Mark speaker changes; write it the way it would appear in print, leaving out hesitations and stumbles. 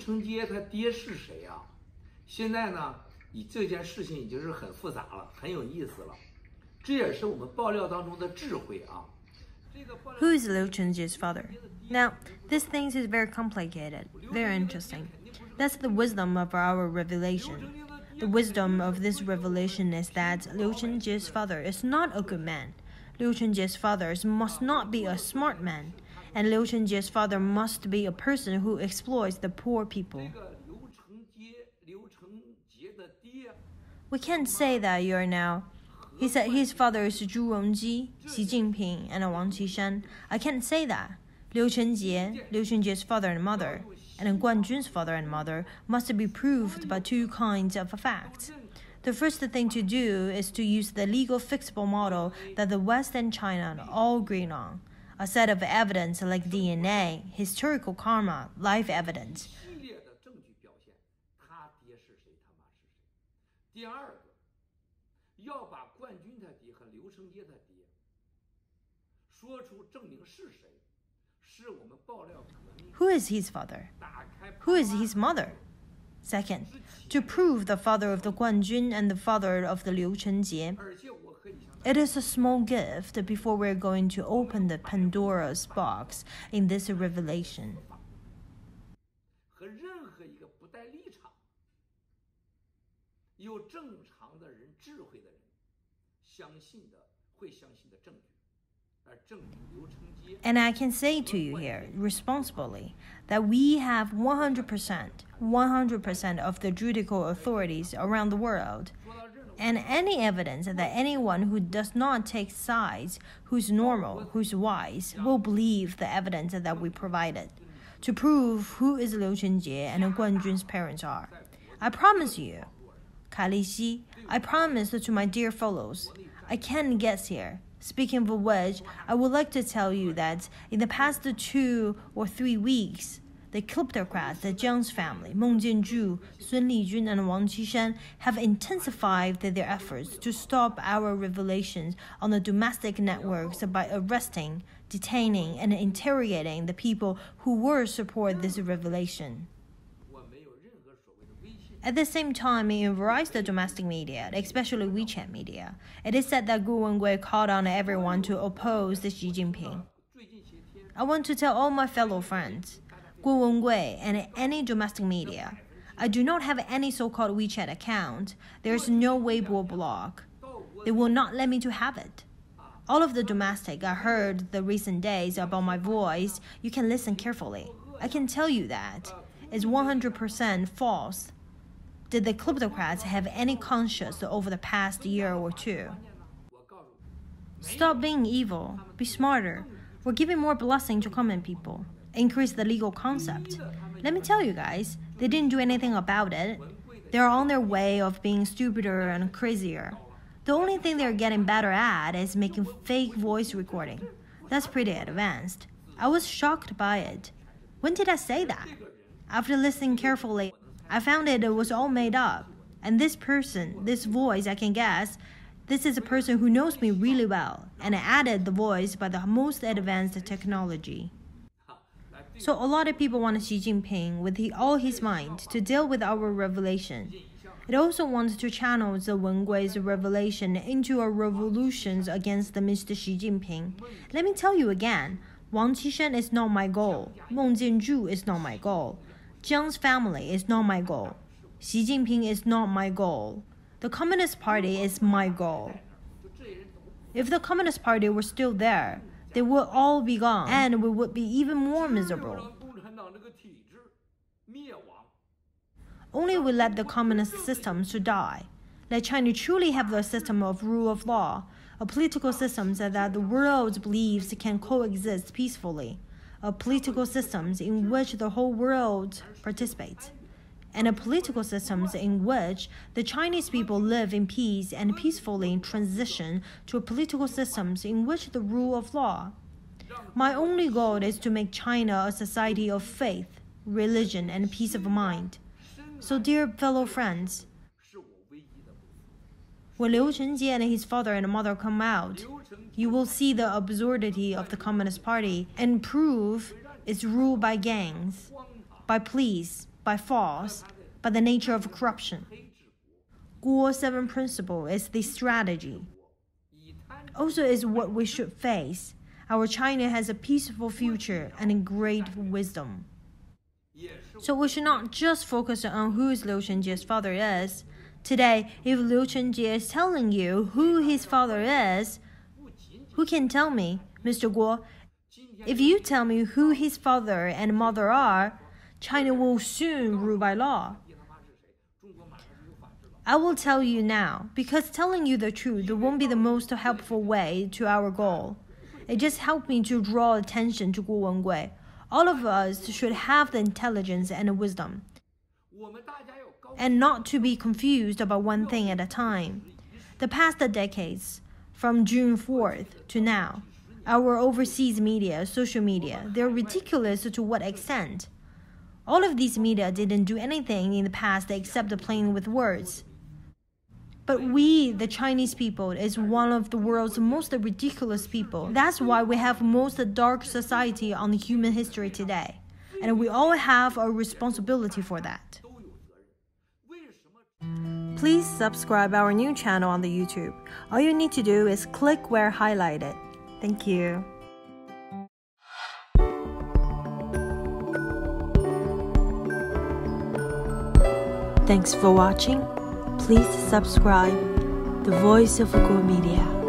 Speaker 1: 承杰他爹是谁啊？现在呢，这件事情已经是很复杂了，很有意思了。这也是我们爆料当中的智慧啊。
Speaker 2: Who is Liu Chengjie's father? Now, this thing is very complicated, very interesting. That's the wisdom of our revelation. The wisdom of this revelation is that Liu Chengjie's father is not a good man. Liu Chengjie's father must not be a smart man. And Liu Chengjie's father must be a person who exploits the poor people. We can't say that you are now. He said his father is Zhu Rongji, Xi Jinping, and Wang Qishan. I can't say that. Liu Chengjie's father and mother, and Guan Jun's father and mother must be proved by two kinds of facts. The first thing to do is to use the legal fixable model that the West and China all agree on. A set of evidence like DNA, historical karma, life evidence.
Speaker 1: 第二个，要把冠军他爹和刘承杰他爹说出证明是谁，是我们爆料革命。
Speaker 2: Who is his father? Who is his mother? Second, to prove the father of the Guan Jun and the father of the Liu Chengjie. It is a small gift before we're going to open the Pandora's box in this revelation.
Speaker 1: 和任何一个不带立场、有正常的人、智慧的人会相信的证据，而证明刘承杰。
Speaker 2: And I can say to you here, responsibly, that we have 100% of the judicial authorities around the world. And any evidence that anyone who does not take sides, who's normal, who's wise, will believe the evidence that we provided to prove who is Liu Chengjie and Guan Jun's parents are. I promise you, Kai Xi, I promise to my dear fellows, I can't guess here. Speaking of which, I would like to tell you that in the past 2 or 3 weeks, the kleptocrats, the Jiang's family, Meng Jianzhu, Sun Lijun, and Wang Qishan have intensified their efforts to stop our revelations on the domestic networks by arresting, detaining, and interrogating the people who were support this revelation. At the same time, in various domestic media, especially WeChat media, it is said that Gu Wengui called on everyone to oppose Xi Jinping. I want to tell all my fellow friends, Gu Wengui and any domestic media, I do not have any so-called WeChat account. There's no Weibo blog. They will not let me to have it. All of the domestic I heard the recent days about my voice, you can listen carefully. I can tell you that it's 100% false. Did the kleptocrats have any conscience over the past year or 2? Stop being evil. Be smarter. We're giving more blessing to common people. Increase the legal concept. Let me tell you guys, they didn't do anything about it. They're on their way of being stupider and crazier. The only thing they're getting better at is making fake voice recording. That's pretty advanced. I was shocked by it. When did I say that? After listening carefully, I found it was all made up. And this person, this voice, I can guess, this is a person who knows me really well, and I added the voice by the most advanced technology. So a lot of people want Xi Jinping with all his mind to deal with our revelation. It also wants to channel the Wengui's revelation into a revolution against Mr. Xi Jinping. Let me tell you again, Wang Qishan is not my goal. Meng Jianzhu is not my goal. Jiang's family is not my goal. Xi Jinping is not my goal. The Communist Party is my goal. If the Communist Party were still there, they would all be gone, and we would be even more miserable. Only we let the communist systems to die. Let China truly have the system of rule of law, a political system that the world believes can coexist peacefully, a political system in which the whole world participates, and a political system in which the Chinese people live in peace and peacefully transition to a political system in which the rule of law. My only goal is to make China a society of faith, religion, and peace of mind. So, dear fellow friends, when Liu Chengjie and his father and mother come out, you will see the absurdity of the Communist Party and prove it's ruled by gangs, by police, by force, by the nature of corruption. Guo's 7 principle is the strategy. Also is what we should face. Our China has a peaceful future and a great wisdom. So we should not just focus on who Liu Chengjie's father is. Today, if Liu Chengjie is telling you who his father is, who can tell me, Mr. Guo? If you tell me who his father and mother are, China will soon rule by law. I will tell you now, because telling you the truth won't be the most helpful way to our goal. It just helped me to draw attention to Guo Wengui. All of us should have the intelligence and the wisdom, and not to be confused about one thing at a time. The past decades, from June 4th to now, our overseas media, social media, they're ridiculous to what extent? All of these media didn't do anything in the past except playing with words. But we, the Chinese people, is one of the world's most ridiculous people. That's why we have most dark society on the human history today. And we all have a responsibility for that. Please subscribe our new channel on the YouTube. All you need to do is click where highlighted. Thank you. Thanks for watching. Please subscribe The Voice of Guo Media.